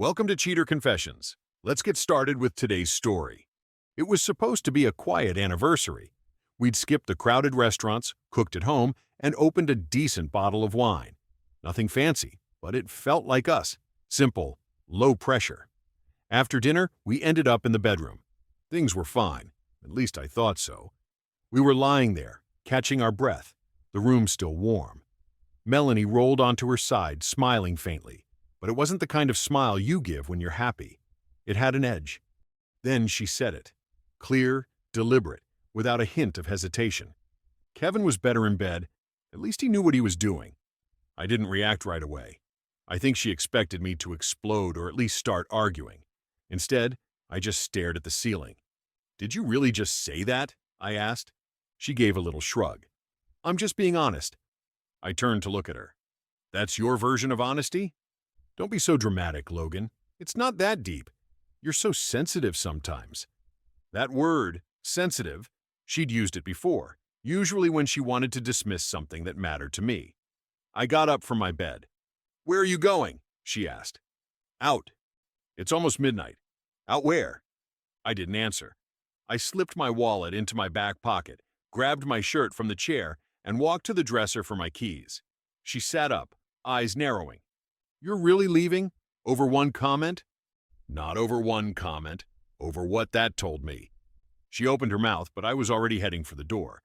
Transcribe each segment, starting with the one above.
Welcome to Cheater Confessions. Let's get started with today's story. It was supposed to be a quiet anniversary. We'd skipped the crowded restaurants, cooked at home, and opened a decent bottle of wine. Nothing fancy, but it felt like us. Simple, low pressure. After dinner, we ended up in the bedroom. Things were fine. At least I thought so. We were lying there, catching our breath, the room still warm. Melanie rolled onto her side, smiling faintly. But it wasn't the kind of smile you give when you're happy. It had an edge. Then she said it. Clear, deliberate, without a hint of hesitation. Kevin was better in bed. At least he knew what he was doing. I didn't react right away. I think she expected me to explode or at least start arguing. Instead, I just stared at the ceiling. "Did you really just say that?" I asked. She gave a little shrug. "I'm just being honest." I turned to look at her. "That's your version of honesty?" "Don't be so dramatic, Logan. It's not that deep. You're so sensitive sometimes." That word, sensitive, she'd used it before, usually when she wanted to dismiss something that mattered to me. I got up from my bed. "Where are you going?" she asked. "Out. It's almost midnight." "Out where?" I didn't answer. I slipped my wallet into my back pocket, grabbed my shirt from the chair, and walked to the dresser for my keys. She sat up, eyes narrowing. "You're really leaving? Over one comment?" "Not over one comment. Over what that told me." She opened her mouth, but I was already heading for the door.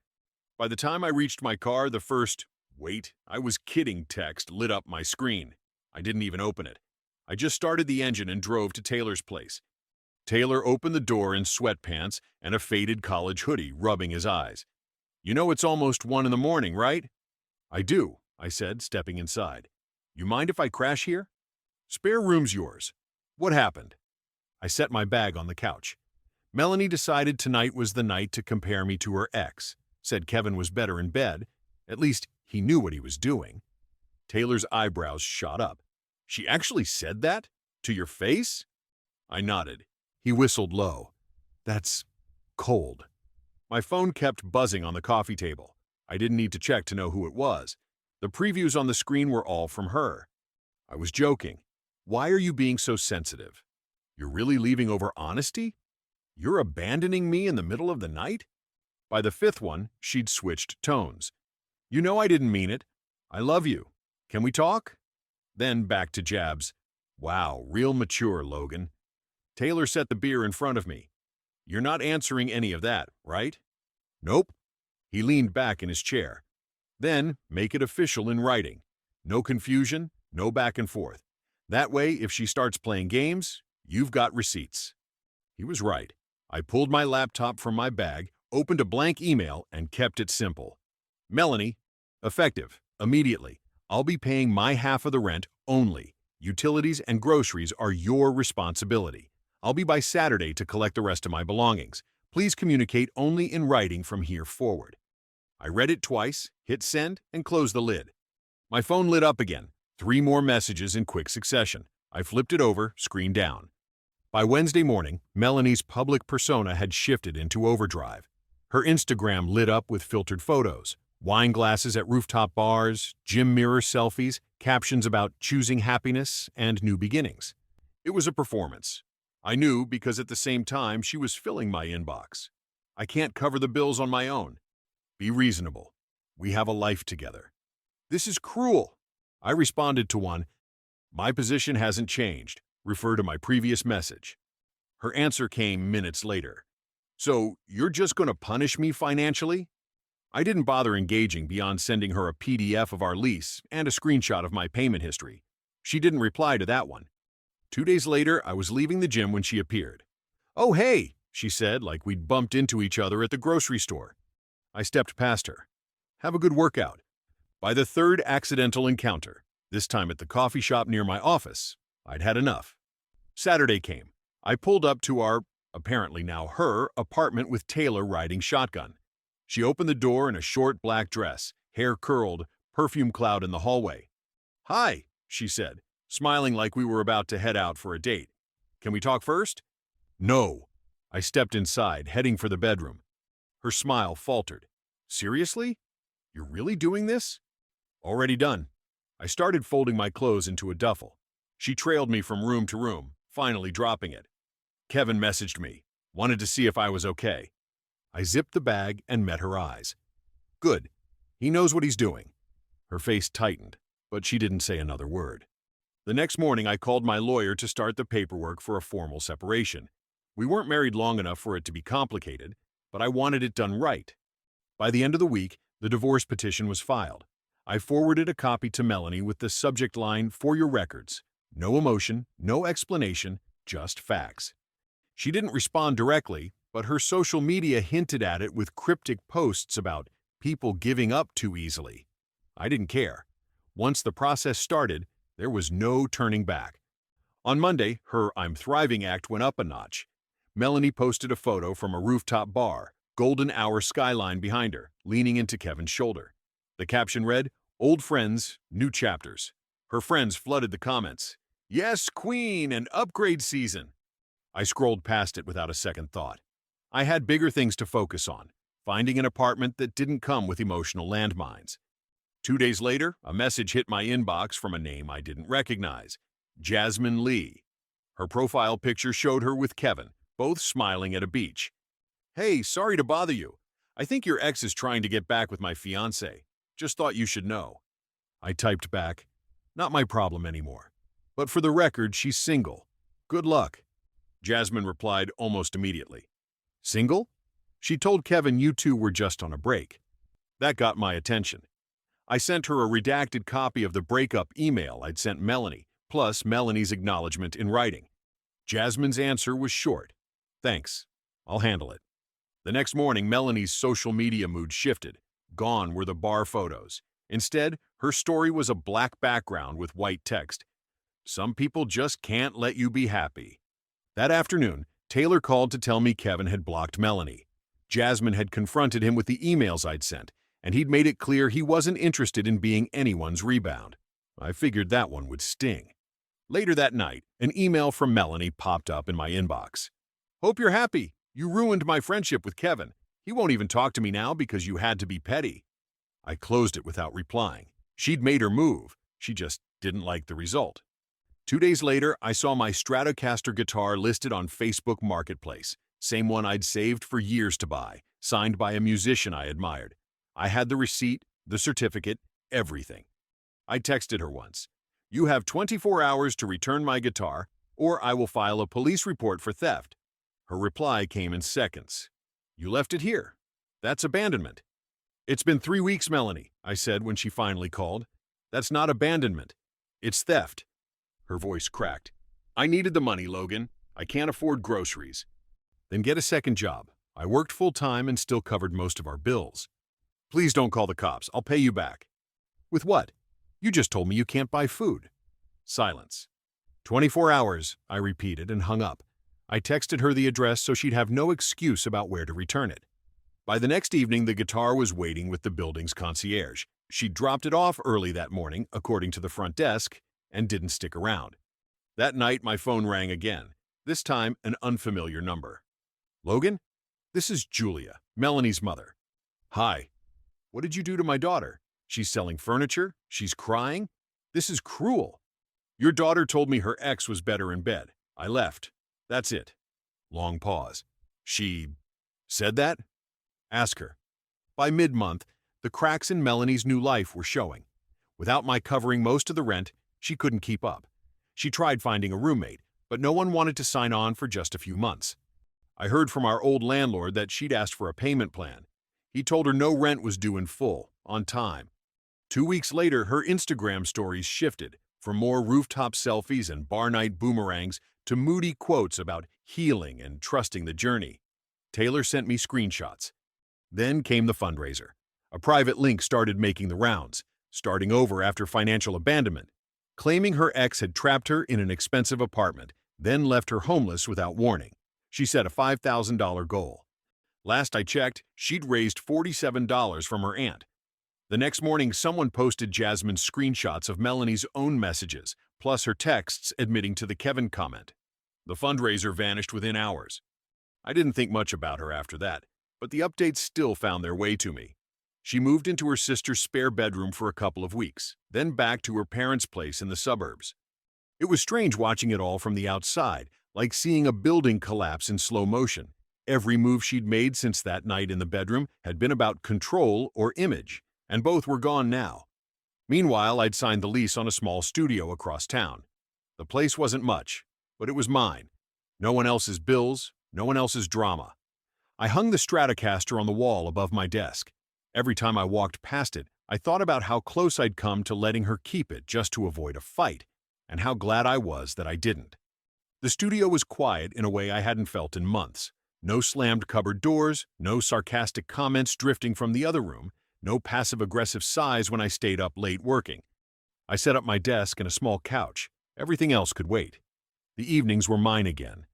By the time I reached my car, the first, "Wait, I was kidding" text lit up my screen. I didn't even open it. I just started the engine and drove to Taylor's place. Taylor opened the door in sweatpants and a faded college hoodie, rubbing his eyes. "You know it's almost 1 in the morning, right?" "I do," I said, stepping inside. "You mind if I crash here?" "Spare room's yours." "What happened?" I set my bag on the couch. Melanie decided tonight was the night to compare me to her ex. Said Kevin was better in bed. At least he knew what he was doing. Taylor's eyebrows shot up. "She actually said that? To your face?" I nodded. He whistled low. "That's cold." My phone kept buzzing on the coffee table. I didn't need to check to know who it was. The previews on the screen were all from her. I was joking. "Why are you being so sensitive? You're really leaving over honesty? You're abandoning me in the middle of the night?" By the fifth one, she'd switched tones. "You know I didn't mean it. I love you. Can we talk?" Then back to jabs. "Wow, real mature, Logan." Taylor set the beer in front of me. "You're not answering any of that, right?" "Nope." He leaned back in his chair. "Then make it official in writing. No confusion, no back and forth. That way, if she starts playing games, you've got receipts." He was right. I pulled my laptop from my bag, opened a blank email, and kept it simple. "Melanie, effective, immediately. I'll be paying my half of the rent only. Utilities and groceries are your responsibility. I'll be by Saturday to collect the rest of my belongings. Please communicate only in writing from here forward." I read it twice, hit send, and closed the lid. My phone lit up again. 3 more messages in quick succession. I flipped it over, screen down. By Wednesday morning, Melanie's public persona had shifted into overdrive. Her Instagram lit up with filtered photos, wine glasses at rooftop bars, gym mirror selfies, captions about choosing happiness and new beginnings. It was a performance. I knew because at the same time she was filling my inbox. I can't cover the bills on my own. Be reasonable. We have a life together. This is cruel. I responded to one. My position hasn't changed. Refer to my previous message. Her answer came minutes later. So, you're just going to punish me financially? I didn't bother engaging beyond sending her a PDF of our lease and a screenshot of my payment history. She didn't reply to that one. 2 days later, I was leaving the gym when she appeared. "Oh, hey," she said, like we'd bumped into each other at the grocery store. I stepped past her. "Have a good workout." By the third accidental encounter, this time at the coffee shop near my office, I'd had enough. Saturday came. I pulled up to our, apparently now her, apartment with Taylor riding shotgun. She opened the door in a short black dress, hair curled, perfume cloud in the hallway. "Hi," she said, smiling like we were about to head out for a date. "Can we talk first?" "No." I stepped inside, heading for the bedroom. Her smile faltered. "Seriously? You're really doing this?" "Already done." I started folding my clothes into a duffel. She trailed me from room to room, finally dropping it. Kevin messaged me, wanted to see if I was okay. I zipped the bag and met her eyes. Good. He knows what he's doing. Her face tightened, but she didn't say another word. The next morning, I called my lawyer to start the paperwork for a formal separation. We weren't married long enough for it to be complicated, but I wanted it done right. By the end of the week, the divorce petition was filed. I forwarded a copy to Melanie with the subject line, "For your records." No emotion, no explanation, just facts. She didn't respond directly, but her social media hinted at it with cryptic posts about people giving up too easily. I didn't care. Once the process started, there was no turning back. On Monday, her "I'm Thriving" act went up a notch. Melanie posted a photo from a rooftop bar, golden hour skyline behind her, leaning into Kevin's shoulder. The caption read, "Old friends, new chapters." Her friends flooded the comments. "Yes, queen, and upgrade season." I scrolled past it without a second thought. I had bigger things to focus on, finding an apartment that didn't come with emotional landmines. 2 days later, a message hit my inbox from a name I didn't recognize, Jasmine Lee. Her profile picture showed her with Kevin, both smiling at a beach. "Hey, sorry to bother you. I think your ex is trying to get back with my fiancé. Just thought you should know." I typed back, "Not my problem anymore. But for the record, she's single. Good luck." Jasmine replied almost immediately. "Single?" She told Kevin you two were just on a break. That got my attention. I sent her a redacted copy of the breakup email I'd sent Melanie, plus Melanie's acknowledgement in writing. Jasmine's answer was short. "Thanks. I'll handle it." The next morning, Melanie's social media mood shifted. Gone were the bar photos. Instead, her story was a black background with white text. "Some people just can't let you be happy." That afternoon, Taylor called to tell me Kevin had blocked Melanie. Jasmine had confronted him with the emails I'd sent, and he'd made it clear he wasn't interested in being anyone's rebound. I figured that one would sting. Later that night, an email from Melanie popped up in my inbox. "Hope you're happy. You ruined my friendship with Kevin. He won't even talk to me now because you had to be petty." I closed it without replying. She'd made her move. She just didn't like the result. 2 days later, I saw my Stratocaster guitar listed on Facebook Marketplace, same one I'd saved for years to buy, signed by a musician I admired. I had the receipt, the certificate, everything. I texted her once, "You have 24 hours to return my guitar, or I will file a police report for theft." Her reply came in seconds. "You left it here. That's abandonment." "It's been 3 weeks, Melanie," I said when she finally called. "That's not abandonment. It's theft." Her voice cracked. "I needed the money, Logan. I can't afford groceries." "Then get a second job. I worked full-time and still covered most of our bills." "Please don't call the cops. I'll pay you back." "With what? You just told me you can't buy food." Silence. 24 hours, I repeated and hung up. I texted her the address so she'd have no excuse about where to return it. By the next evening, the guitar was waiting with the building's concierge. She dropped it off early that morning, according to the front desk, and didn't stick around. That night, my phone rang again, this time an unfamiliar number. "Logan? This is Julia, Melanie's mother." "Hi. What did you do to my daughter? She's selling furniture? She's crying? This is cruel." "Your daughter told me her ex was better in bed. I left. That's it." Long pause. "She said that?" "Ask her." By mid-month, the cracks in Melanie's new life were showing. Without my covering most of the rent, she couldn't keep up. She tried finding a roommate, but no one wanted to sign on for just a few months. I heard from our old landlord that she'd asked for a payment plan. He told her no rent was due in full, on time. 2 weeks later, her Instagram stories shifted, from more rooftop selfies and bar night boomerangs to moody quotes about healing and trusting the journey. Taylor sent me screenshots. Then came the fundraiser. A private link started making the rounds, starting over after financial abandonment, claiming her ex had trapped her in an expensive apartment, then left her homeless without warning. She set a $5,000 goal. Last I checked, she'd raised $47 from her aunt. The next morning, someone posted Jasmine's screenshots of Melanie's own messages, plus her texts admitting to the Kevin comment. The fundraiser vanished within hours. I didn't think much about her after that, but the updates still found their way to me. She moved into her sister's spare bedroom for a couple of weeks, then back to her parents' place in the suburbs. It was strange watching it all from the outside, like seeing a building collapse in slow motion. Every move she'd made since that night in the bedroom had been about control or image, and both were gone now. Meanwhile, I'd signed the lease on a small studio across town. The place wasn't much, but it was mine. No one else's bills, no one else's drama. I hung the Stratocaster on the wall above my desk. Every time I walked past it, I thought about how close I'd come to letting her keep it just to avoid a fight, and how glad I was that I didn't. The studio was quiet in a way I hadn't felt in months. No slammed cupboard doors, no sarcastic comments drifting from the other room, no passive-aggressive sighs when I stayed up late working. I set up my desk and a small couch. Everything else could wait. The evenings were mine again.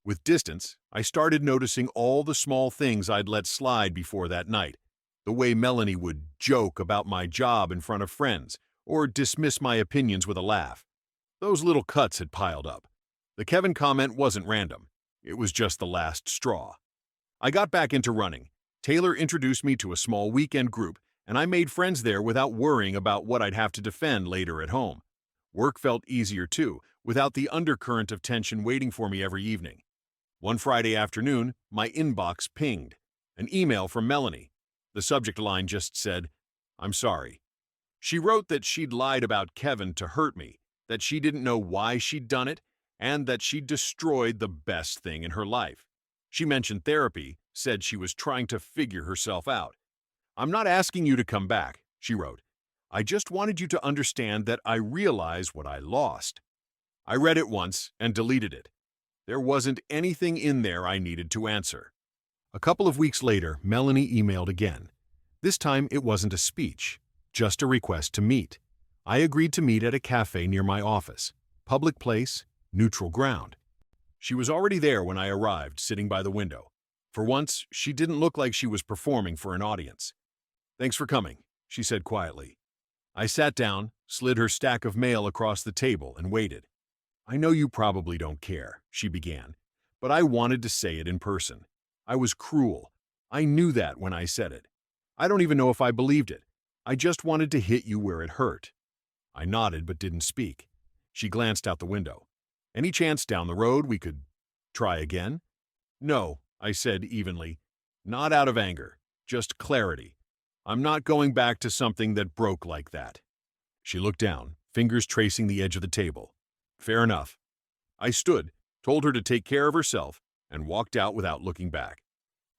With distance, I started noticing all the small things I'd let slide before that night. The way Melanie would joke about my job in front of friends, or dismiss my opinions with a laugh. Those little cuts had piled up. The Kevin comment wasn't random. It was just the last straw. I got back into running. Taylor introduced me to a small weekend group, and I made friends there without worrying about what I'd have to defend later at home. Work felt easier too, without the undercurrent of tension waiting for me every evening. One Friday afternoon, my inbox pinged. An email from Melanie. The subject line just said, "I'm sorry." She wrote that she'd lied about Kevin to hurt me, that she didn't know why she'd done it, and that she'd destroyed the best thing in her life. She mentioned therapy, said she was trying to figure herself out. "I'm not asking you to come back," she wrote. "I just wanted you to understand that I realize what I lost." I read it once and deleted it. There wasn't anything in there I needed to answer. A couple of weeks later, Melanie emailed again. This time it wasn't a speech, just a request to meet. I agreed to meet at a cafe near my office. Public place, neutral ground. She was already there when I arrived, sitting by the window. For once, she didn't look like she was performing for an audience. "Thanks for coming," she said quietly. I sat down, slid her stack of mail across the table, and waited. "I know you probably don't care," she began, "but I wanted to say it in person. I was cruel. I knew that when I said it. I don't even know if I believed it. I just wanted to hit you where it hurt." I nodded but didn't speak. She glanced out the window. "Any chance down the road we could try again?" "No," I said evenly. "Not out of anger, just clarity. I'm not going back to something that broke like that." She looked down, fingers tracing the edge of the table. "Fair enough." I stood, told her to take care of herself, and walked out without looking back.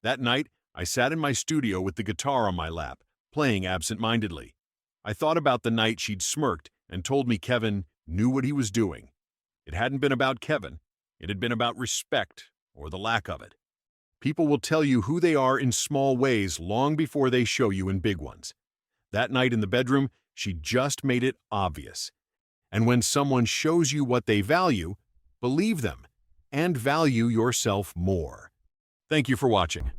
That night, I sat in my studio with the guitar on my lap, playing absent-mindedly. I thought about the night she'd smirked and told me Kevin knew what he was doing. It hadn't been about Kevin. It had been about respect, or the lack of it. People will tell you who they are in small ways long before they show you in big ones. That night in the bedroom, she just made it obvious. And when someone shows you what they value, believe them and value yourself more. Thank you for watching.